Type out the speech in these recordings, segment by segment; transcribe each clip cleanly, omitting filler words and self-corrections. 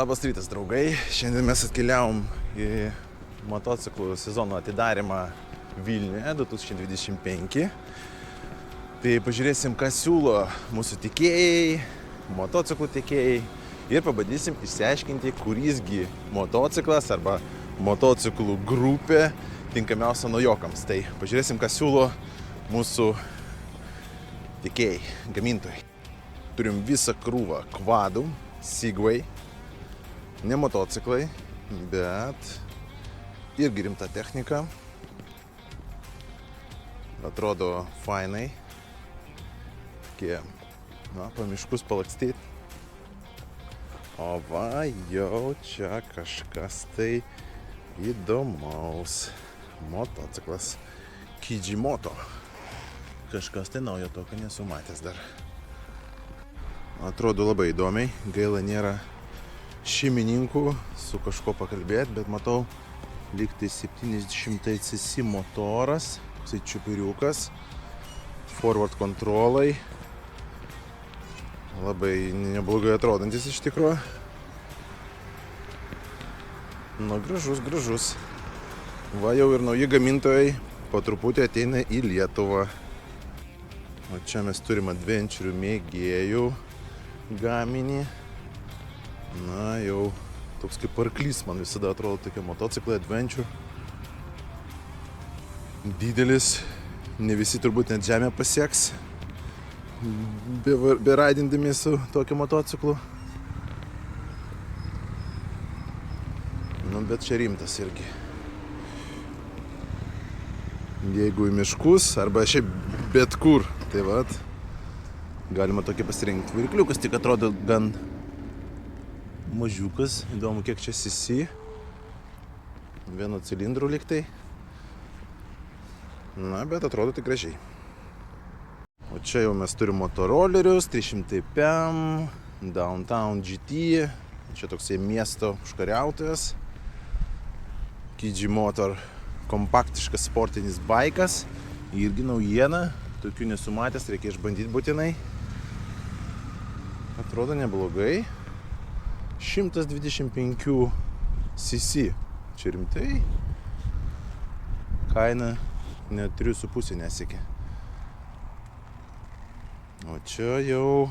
Labas rytas, draugai. Šiandien mes atkeliavom į motociklų sezono atidarymą Vilniuje 2025. Tai pažiūrėsim, ką siūlo mūsų tiekėjai, motociklų tiekėjai ir pabandysim išsiaiškinti, kurisgi motociklas arba motociklų grupė tinkamiausia naujokams. Tai pažiūrėsim, ką siūlo mūsų tiekėjai, gamintojai. Turim visą krūvą kvadų, Segway, ne motociklai, bet irgi rimta technika. Atrodo fainai. Tokie, pamiškus palakstyti. O va, jau čia kažkas tai įdomaus. Motociklas Kijimoto. Kažkas tai naujo tokio nesu matęs dar. Atrodo labai įdomiai. Gaila nėra šeimininkų su kažko pakalbėti, bet matau lyg tai 700 cc motoras, toksai čiupiriukas, forward kontrolai. Labai neblogai atrodantis iš tikrųjų. Gražus. Va jau ir nauji gamintojai po truputį ateina į Lietuvą. O čia mes turim adventure mėgėjų gaminį. Jau toks kaip arklys man visada atrodo tokie motociklai adventure. Didelis, ne visi turbūt net žemę pasieks, beraidindami su tokiu motociklu. Bet čia rimtas irgi. Jeigu į miškus arba šiaip bet kur, tai vat, galima tokį pasirinkti. Varikliukas tik atrodo gan mažiukas, įdomu kiek čia cc. Vieno cilindrų lyg tai. Bet atrodo tik gražiai. O čia jau mes turim motorolerius, 300 PM, Downtown GT. Čia toksai miesto užkariautojas. Kijimoto kompaktiškas sportinis baikas. Irgi naujiena. Tokių nesu matęs, reikia išbandyti būtinai. Atrodo neblogai. 125 cc. Čia rimtai. Kaina net 3,5 nesiekia. O čia jau,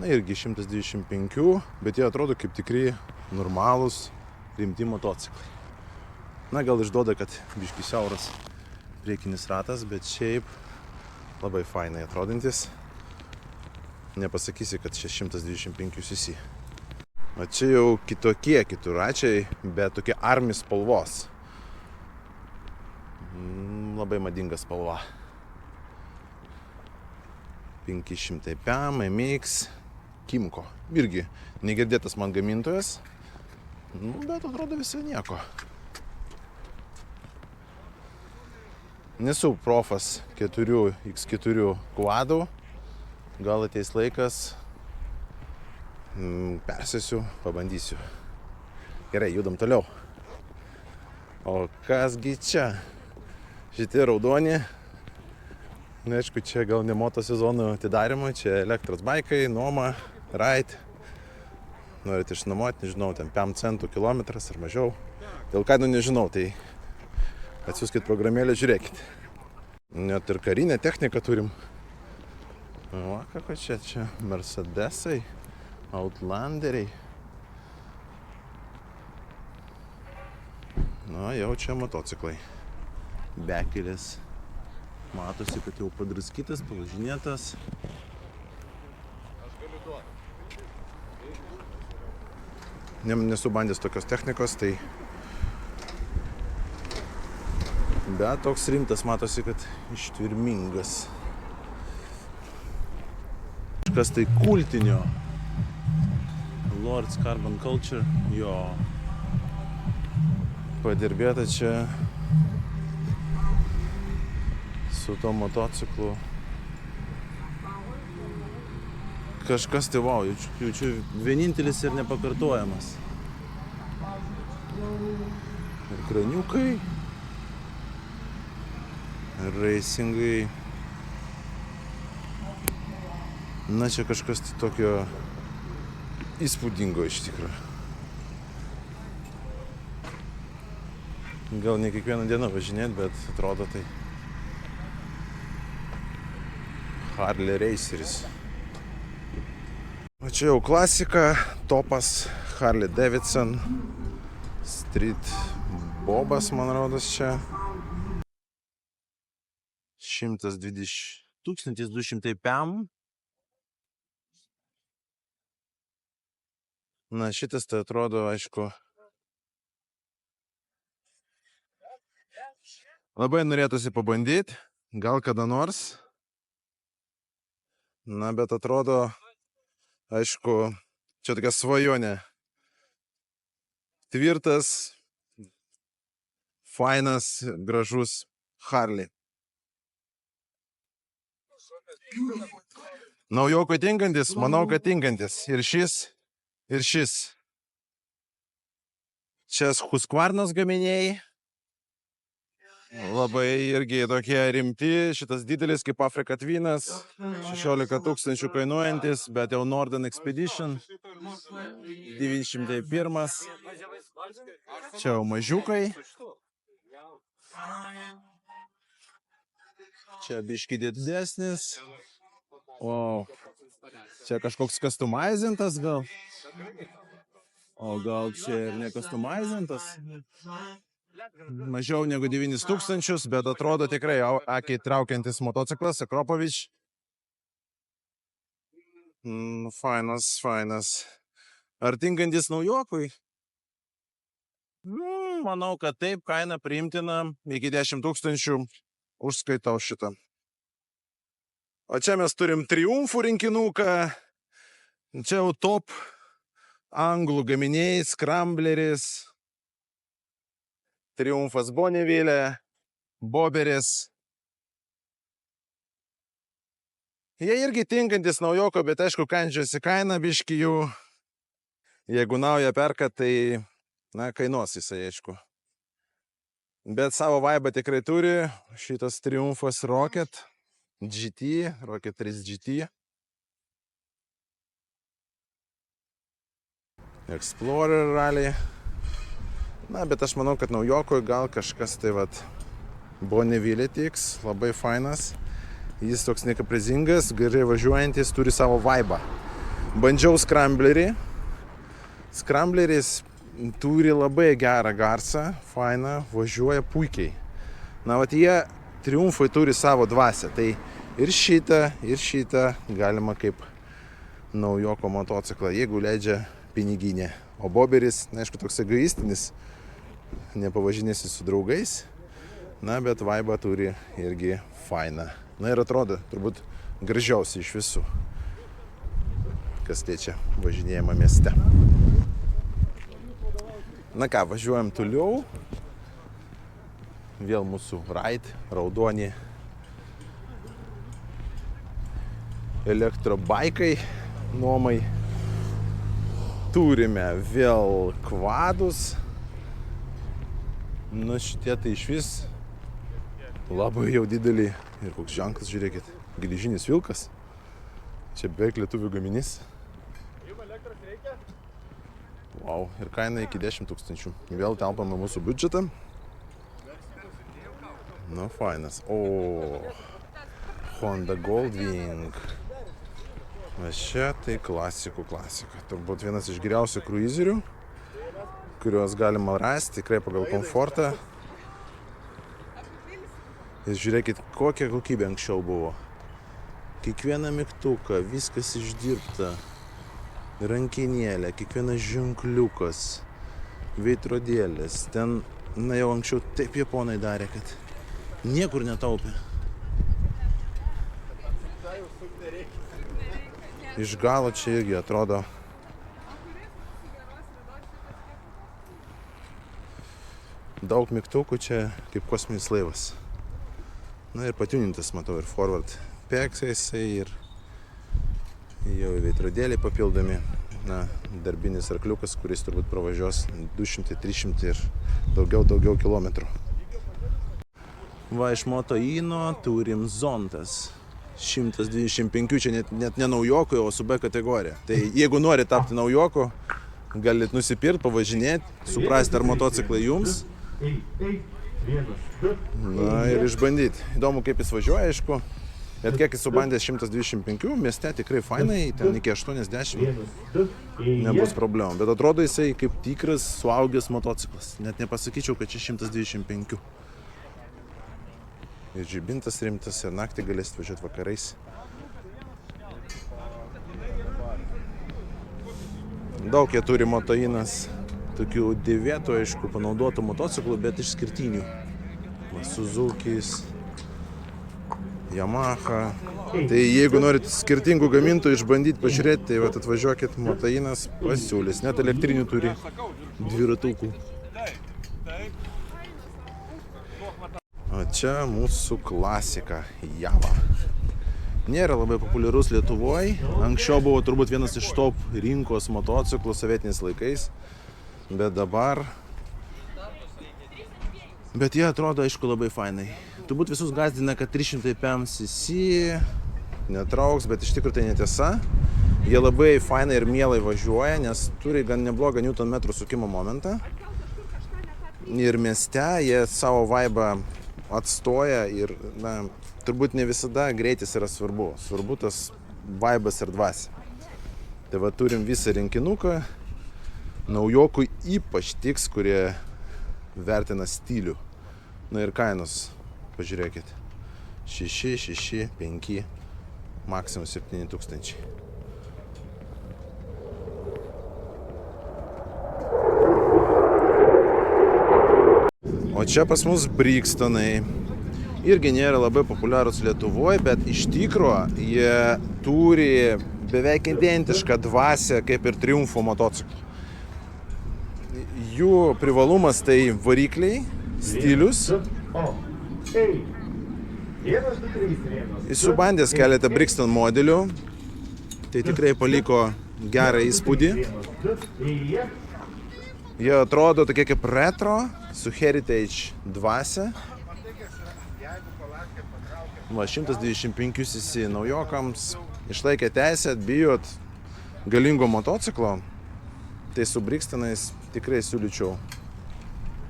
irgi 125, bet jie atrodo kaip tikri normalūs rimti motociklai. Gal išduoda, kad biški siauras priekinis ratas, bet šiaip labai fainai atrodantis. Nepasakysi, kad čia 125 cc. O čia jau kitokie keturračiai, bet tokie army spalvos. Labai madinga spalva. 500 PM, MX, Kimco. Irgi negirdėtas man gamintojas, bet atrodo visai nieko. Nesu profas 4x4 kvadų. Gal ateis laikas, persėsiu, pabandysiu. Gerai, judam toliau. O kasgi čia? Šitie raudoni. Aišku, čia gal ne moto sezono atidarimui, čia elektros baikai, nuoma, ride. Norit išnuomoti, nežinau, ten 5 centų kilometras ar mažiau. Dėl kainų nežinau, tai atsiųskit programėlę, žiūrėkit. Net ir karinę techniką turim. O, kako čia Mercedesai, Outlanderiai. Jau čia motociklai. Bekelis. Matosi, kad jau padraskytas, pavažinėtas. Nesu bandęs tokios technikos, tai bet toks rimtas, matosi, kad ištvirmingas. Kažkas tai kultinio. Lord's Carbon Culture. Jo. Padirbėta čia su to motociklu. Kažkas tai jaučiu vienintelis ir nepakartojamas. Ir kraniukai, ir racingai. Čia kažkas tai tokio įspūdingo iš tikrųjų. Gal ne kiekvieną dieną važinėt, bet atrodo tai Harley Raceris. O čia jau klasika, topas Harley Davidson, Street Bobas, man rodos čia. 1200 pm. Na, šitas tai atrodo, aišku, labai norėtųsi pabandyti, gal kada nors. Na, bet atrodo, aišku, čia tokia svajonė. Tvirtas, fainas, gražus Harley. Naujokui tinkantis, manau, kad tinkantis. Ir šis, ir šis. Čia Husqvarnos gaminiai. Labai irgi tokie rimti. Šitas didelis kaip Afrika Twinas. 16 000 kainuojantis, bet jau Northern Expedition. 901. Čia jau mažiukai. Čia biški didesnis. O, čia kažkoks customizintas gal. O gal čia ir ne customizintas. Mažiau negu 9000, bet atrodo tikrai akiai traukiantis motociklas, Akropovič. Fainas, fainas. Ar tinkantis naujokui? Manau, kad taip, kaina priimtina, iki 10 000 užskaitau šitą. O čia mes turim Triumfų rinkinuką. Čia jau top anglų gaminiai, Scrambleris, Triumfas Bonneville, Boberis. Jie irgi tinkantis naujoko, bet aišku, kandžiasi kaina biški jų. Jeigu naują perka, tai, na, kainuos jisai, aišku. Bet savo vaibą tikrai turi. Šitas Triumfas Rocket GT, Rocket 3 GT. Explorer Rally. Na, bet aš manau, kad naujokui gal kažkas tai vat Bonneville tiks, labai fainas. Jis toks nekaprizingas, gerai važiuojantis, turi savo vaibą. Bandžiau Scramblerį. Scrambleris turi labai gerą garsą, fainą, važiuoja puikiai. Na, vat jie Triumfai turi savo dvasią, tai ir šitą galima kaip naujoko motociklą, jeigu leidžia piniginė. O Boberis, na, aišku, toks egoistinis, nepavažinėsi su draugais, na, bet vaibą turi irgi fainą. Na ir atrodo, turbūt gražiausiai iš visų, kas liečia važinėjimą mieste. Na ką, važiuojam toliau. Vėl mūsų Ride, raudoni elektrobaikai nuomai. Turime vėl kvadus. Na, šitie tai iš vis labai jau didelį. Ir koks ženklas, žiūrėkit, geležinis vilkas. Čia beveik lietuvių gaminys. Wow, ir kaina iki 10 000. Vėl telpame mūsų biudžetą. Nu, fainas. O, Honda Goldwing. Va čia tai klasika. Turbūt vienas iš geriausių kruizerių, kuriuos galima rasti tikrai pagal komfortą. Ir žiūrėkit, kokia kokybė anksčiau buvo. Kiekvieną mygtuką, viskas išdirbta. Rankinėlė, kiekvienas ženkliukas, veidrodėlis. Ten, na, jau anksčiau taip japonai darė, kad niekur netaupė. Iš galo čia irgi atrodo daug mygtukų, čia kaip kosminis laivas. Na ir patiunintas, matau, ir forward peksai ir jau veidrodėliai papildomi. Na, darbinis arkliukas, kuris turbūt pravažiuos 200, 300 ir daugiau kilometrų. Va, iš Moto Ino turim Zontas. 125, čia net ne naujokui, o su B kategorija. Tai jeigu nori tapti naujoku, galit nusipirkti, pavažinėti, suprasti, ar motociklai jums. Na ir išbandyti. Įdomu, kaip jis važiuoja, aišku. Bet kiek jis subandęs 125, mieste tikrai fainai, ten iki 80 nebus problemų. Bet atrodo jisai kaip tikras suaugęs motociklas. Net nepasakyčiau, kad čia 125. Ir žibintas rimtas, ir naktį galėsit važiuoti vakarais. Daug jie turi Motoinas, tokių dėvėtų, aišku, panaudotų motociklų, bet išskirtinių. Suzukis, Yamaha. Tai jeigu norit skirtingų gamintojų išbandyti, pažiūrėti, tai atvažiuokit, Motoinas pasiūlys. Net elektrinių turi dviratukų. O čia mūsų klasika Java. Nėra labai populiarus Lietuvoje. Anksčiau buvo turbūt vienas iš top rinkos motociklų sovietiniais laikais. Bet dabar... Bet jie atrodo, aišku, labai fainai. Turbūt visus gąsdina, kad 305 cc netrauks, bet iš tikrųjų tai netiesa. Jie labai fainai ir mielai važiuoja, nes turi gan neblogą Newton-metrų sukimo momentą. Ir mieste jie savo vaibą atstoja ir, na, turbūt ne visada greitis yra svarbu. Svarbu tas vaibas ir dvasia. Tai va turim visą rinkinuką. Naujokui ypač tiks, kurie vertina stilių. Na ir kainos, pažiūrėkit. 6, 6, 5, maksimum 7 tūkstančiai. O čia pas mus Brixtonai. Irgi nėra labai populiarūs Lietuvoje, bet iš tikro jie turi beveik identišką dvasią kaip ir Triumfo motociklų. Jų privalumas tai varikliai, stilius. Jis subandęs keletą Brixton modelių, tai tikrai paliko gerą įspūdį. Jie atrodo tokie kaip retro, su heritage dvasia. Va, 125 cc naujokams išlaikė teisę, bijot galingo motociklo, tai su Brixtonais tikrai siūlyčiau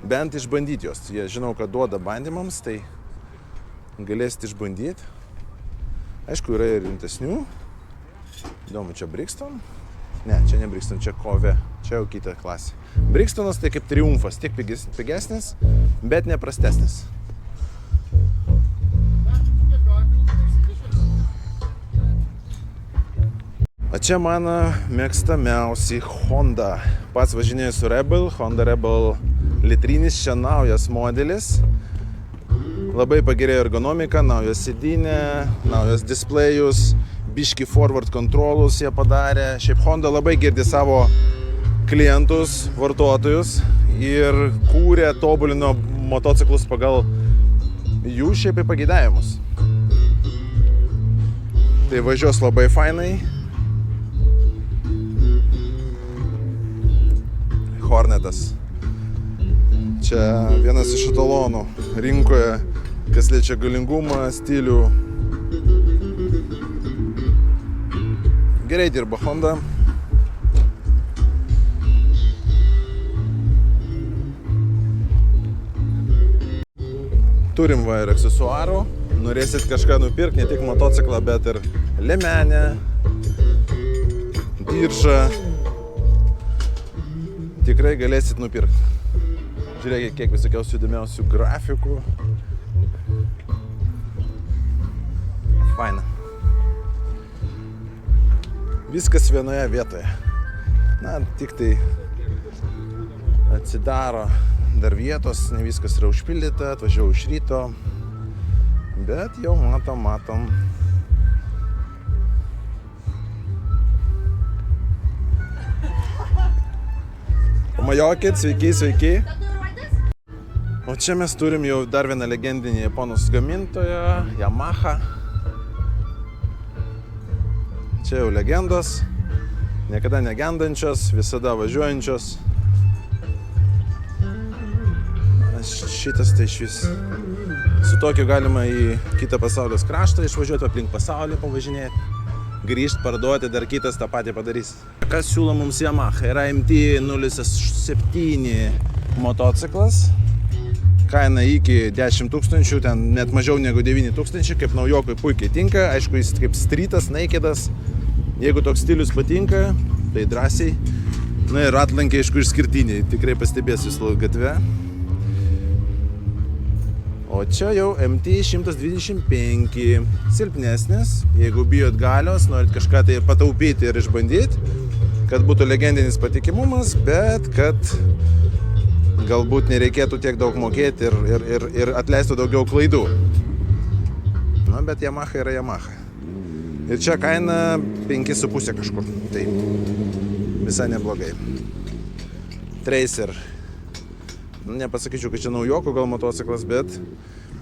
bent išbandyti jos. Jie žinau, kad duoda bandymams, tai galėsite išbandyti. Aišku, yra ir rimtesnių. Įdomu, čia Brixton? Ne, čia ne Brixton, čia Kove. Čia jau kita klasė. Brixtonas tai kaip Triumfas, tiek pigesnis, bet neprastesnis. O čia mano mėgstamiausi Honda. Pats važinėjau su Rebel, Honda Rebel litrinis, čia naujas modelis. Labai pagerėjo ergonomika, naujas sėdynė, naujas displejus, biški forward kontrolus jie padarė. Šiaip Honda labai girdi savo klientus, vartotojus ir kūrė, tobulino motociklus pagal jų šiaip pageidavimus. Tai važiuos labai fainai. Hornetas. Čia vienas iš etalonų rinkoje, kas liečia galingumą, stilių. Gerai dirba Honda. Turim va ir aksesuarų. Norėsit kažką nupirkti, ne tik motociklą, bet ir liemenę, diržą. Tikrai galėsit nupirkti. Žiūrėkit, kiek visokiausių įdomiausių grafikų. Faina. Viskas vienoje vietoje. Na, tik tai atsidaro dar vietos, ne viskas yra užpildyta, atvažiavau iš ryto. Bet jau matom. Pamajokit, sveiki. O čia mes turim jau dar vieną legendinį japonus gamintoją, Yamaha. Čia jau legendos, niekada negendančios, visada važiuojančios. Šitas tai išvis Su tokiu galima į kitą pasaulio kraštą išvažiuoti, aplink pasaulį pavažinėti, grįžti, parduoti, dar kitas tą patį padarys. Kas siūlo mums Yamaha? Yra MT-07 motociklas. Kaina iki 10 000, ten net mažiau negu 9 000, kaip naujokui puikiai tinka. Aišku, jis kaip streetas, nakedas. Jeigu toks stilius patinka, tai drąsiai. Na ir atlankiai, aišku, išskirtiniai. Tikrai pastebės vis gatve. O čia jau MT-125. Silpnesnis. Jeigu bijot galios, norit kažką tai pataupyti ir išbandyti, kad būtų legendinis patikimumas, bet kad galbūt nereikėtų tiek daug mokėti ir atleistų daugiau klaidų. Na, bet Yamaha yra Yamaha. Ir čia kaina 5,5 kažkur. Tai visai neblogai. Tracer. Nepasakyčiau, kad čia naujoko gal motociklas, bet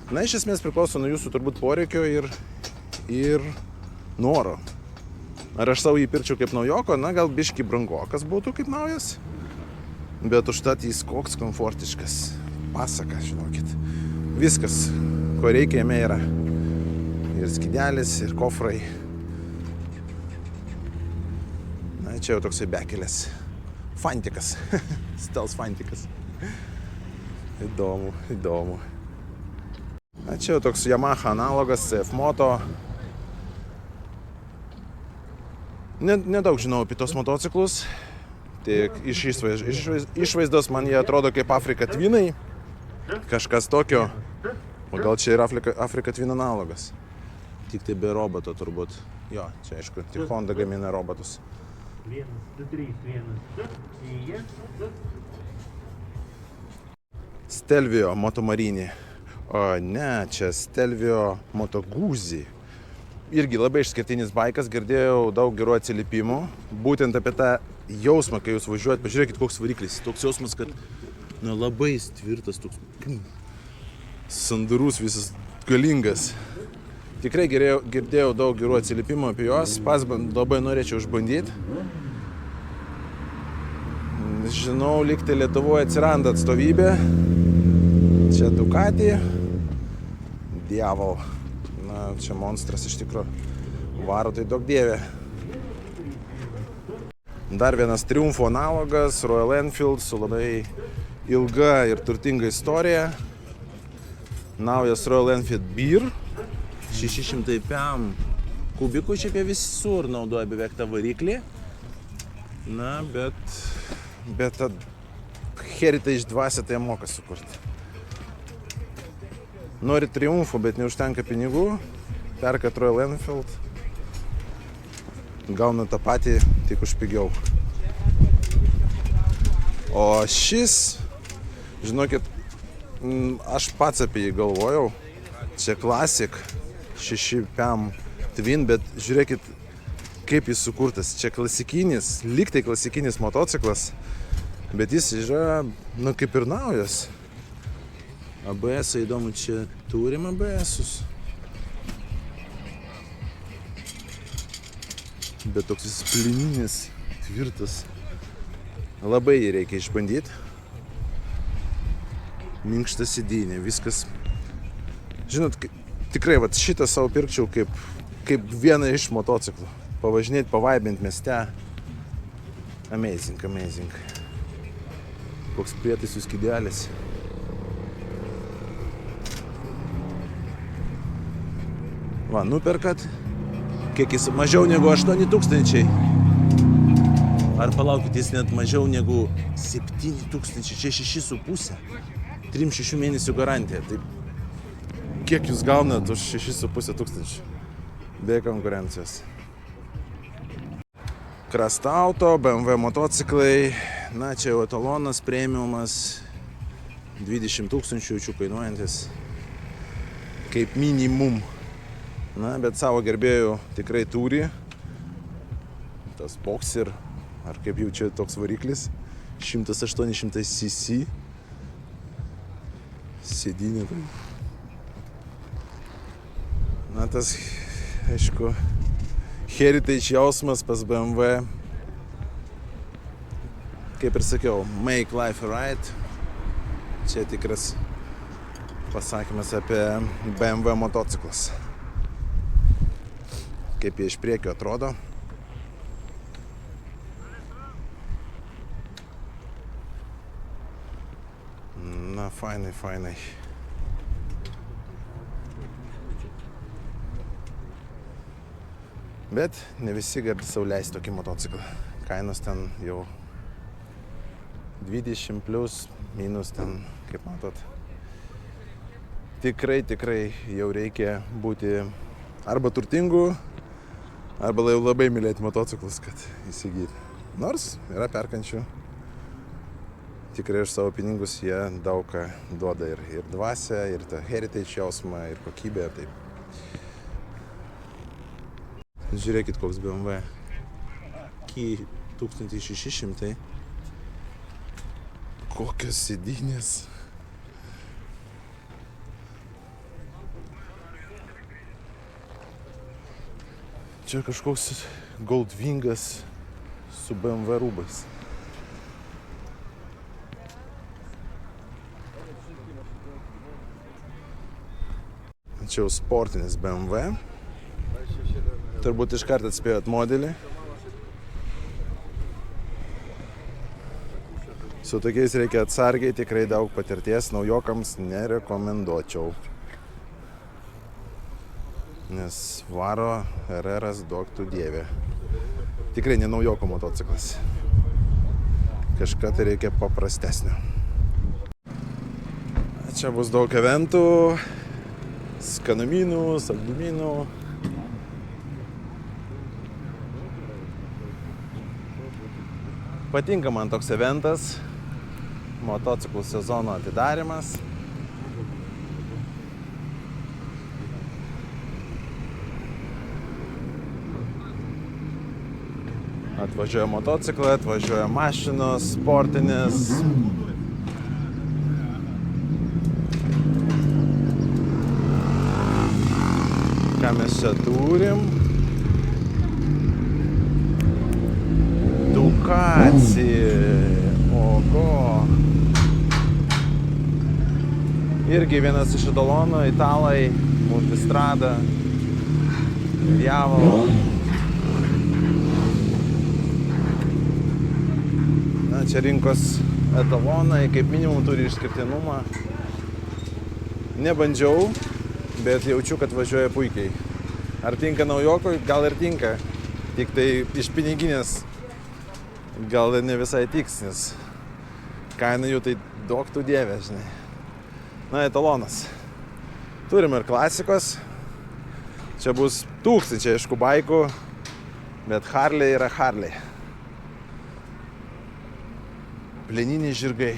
na, iš esmės priklauso nuo jūsų turbūt poreikio ir noro. Ar aš savo jį pirkčiau kaip naujoko, na gal biški brangokas būtų kaip naujas. Bet užtat jis koks komfortiškas. Pasaka, žinokit. Viskas, ko reikia, jame yra. Ir skidelis, ir kofrai. Na, čia jau toksai bekelės. Fantikas. Stels fantikas. Įdomu, įdomu. Na, čia jau toks Yamaha analogas, CF Moto. Nedaug žinau apie tos motociklus. Tik iš išvaizdos man jie atrodo kaip Afrika Twinai. Kažkas tokio. O gal čia yra Afrika Twin analogas. Tik tai be roboto turbūt. Jo, čia aišku, tik Honda gamina robotus. 1, 2, 3, 1, 2. Stelvio Moto Marini. O ne, čia Stelvio Moto Guzzi. Irgi labai išskirtinis baikas, girdėjau daug gerų atsiliepimų. Būtent apie tą jausmą, kai jūs važiuojat, pažiūrėkit koks variklis. Toks jausmas, kad labai tvirtas, toks sandurus, visas galingas. Tikrai girdėjau daug gerų atsiliepimų apie juos, pats labai norėčiau išbandyti. Žinau, lygtai Lietuvoje atsiranda atstovybė. Čia Ducati. Diaval. Na, čia monstras iš tikrųjų. Varo tai daug dievė. Dar vienas Triumfo analogas, Royal Enfield su labai ilga ir turtinga istorija. Naujas Royal Enfield Beer. 600 PM kubikų, šiaip jie visur naudoja beveik tą variklį. Na, bet tą Heritage dvasią tai moka sukurti. Nori Triumfo, bet neužtenka pinigų, perkat Royal Enfield, gauna tą patį, tik už pigiau. O šis, žinokit, aš pats apie jį galvojau, čia Classic 6 PM Twin, bet žiūrėkit, kaip jis sukurtas. Čia klasikinis, lygtai klasikinis motociklas, bet jis yra, nu, kaip ir naujas. ABS, įdomu, čia turim ABS-us. Bet toks jis plininis, tvirtas. Labai jį reikia išbandyti. Minkšta sėdynė, viskas. Žinot, tikrai vat, šitą savo pirkčiau kaip vieną iš motociklų. Pavažinėti, pavaibinti mieste. Amazing, amazing. Koks prietaisų skidelis. Va, nuperkat, kiek jis mažiau negu 8 000. Ar palaukit, jis net mažiau negu 7 000, čia 6,5. 3-6 mėnesių garantija. Tai kiek jūs gaunat už 6,5 tūkstančių? Be konkurencijos. Krastauto, BMW motociklai. Na, čia jau etalonas, premiumas. 20 000 jaučiu kainuojantis. Kaip minimum. Na, bet savo gerbėjų tikrai turi. Tas Boxer, ar kaip jau čia toks variklis. 100-800 cc. Sėdynė. Na, tas, aišku, Heritage jausmas pas BMW. Kaip ir sakiau, make life right. Čia tikras pasakymas apie BMW motociklus. Kaip jie iš priekio atrodo. Na, fainai. Bet ne visi gali sau leisti tokį motociklą. Kainos ten jau 20 plius, minus ten, kaip matot. Tikrai jau reikia būti arba turtingų, arba labai mylėti motociklus, kad įsigyti. Nors yra perkančių. Tikrai už savo pinigus jie daug ką duoda ir dvasią, ir tą heritage jausmą, ir kokybę. Taip. Žiūrėkit, koks BMW. Ki 1600. Kokios sėdynės. Čia kažkoks Goldwingas su BMW rūbais. Čia jau sportinis BMW. Turbūt iškart atspėjot modelį. Su tokiais reikia atsargiai, tikrai daug patirties, naujokams nerekomenduočiau. Nes varo RR'as duok tu dieve. Tikrai ne naujoko motociklas. Kažką tai reikia paprastesnio. Čia bus daug eventų, skanumynų, saldumynų. Patinka man toks eventas, motociklų sezono atidarimas. Atvažiuoja motociklai, atvažiuoja mašinos, sportinės. Ką mes čia turim? Ducati, ogo. Irgi vienas iš idolonų, italai, Multistrada, Diavolo. Na, čia rinkos etalonai, kaip minimum turi išskirtinumą. Nebandžiau, bet jaučiu, kad važiuoja puikiai. Ar tinka naujokui? Gal ir tinka. Tik tai iš piniginės gal ne visai tiks, nes kaina jų tai duok tu dieve, žinai. Na, etalonas. Turim ir klasikos. Čia bus tūkstančiai, aišku, baikų, bet Harley yra Harley. Plieniniai žirgai.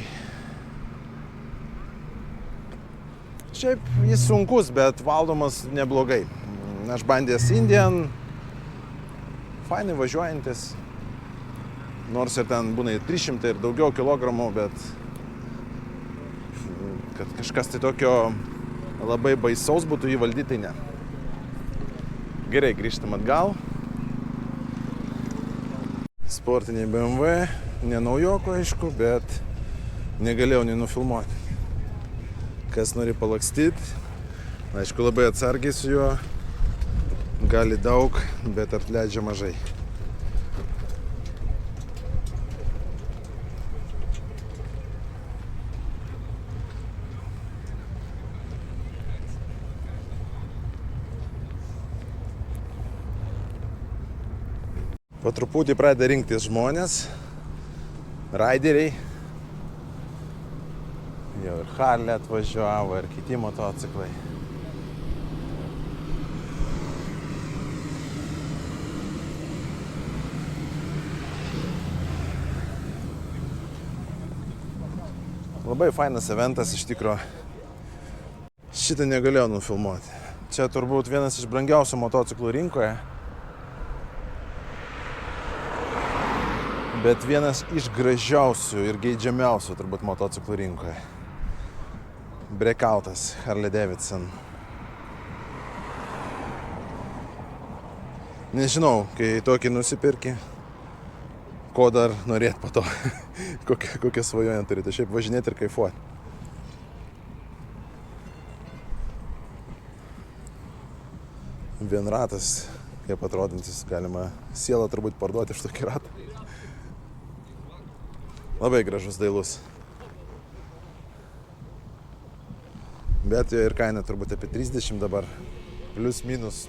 Šiaip jis sunkus, bet valdomas neblogai. Aš bandęs Indian, fainai važiuojantis. Nors ir ten būna 300 ir daugiau kilogramų, bet kad kažkas tai tokio labai baisaus būtų jį valdyti, tai ne. Gerai, grįžtam atgal. Sportiniai BMW, ne naujoko aišku, bet negalėjau nenufilmuoti. Kas nori palakstyti, aišku, labai atsargiai su juo, gali daug, bet atleidžia mažai. Po truputį pradeda rinktis žmonės, raideriai. Jau ir Harley atvažiavo, ir kiti motociklai. Labai fainas eventas iš tikro. Šitą negalėjau nufilmuoti. Čia turbūt vienas iš brangiausių motociklų rinkoje. Bet vienas iš gražiausių ir geidžiamiausių turbūt motociklų rinkoje. Breakoutas, Harley Davidson. Nežinau, kai tokį nusipirki, ko dar norėt po to, kokią svajonę turite, šiaip važinėti ir kaifuoti. vienratas, kaip atrodantis, galima sielą turbūt parduoti iš tokį ratą. Labai gražus, dailus. Bet jo ir kaina turbūt apie 30 dabar, plius minus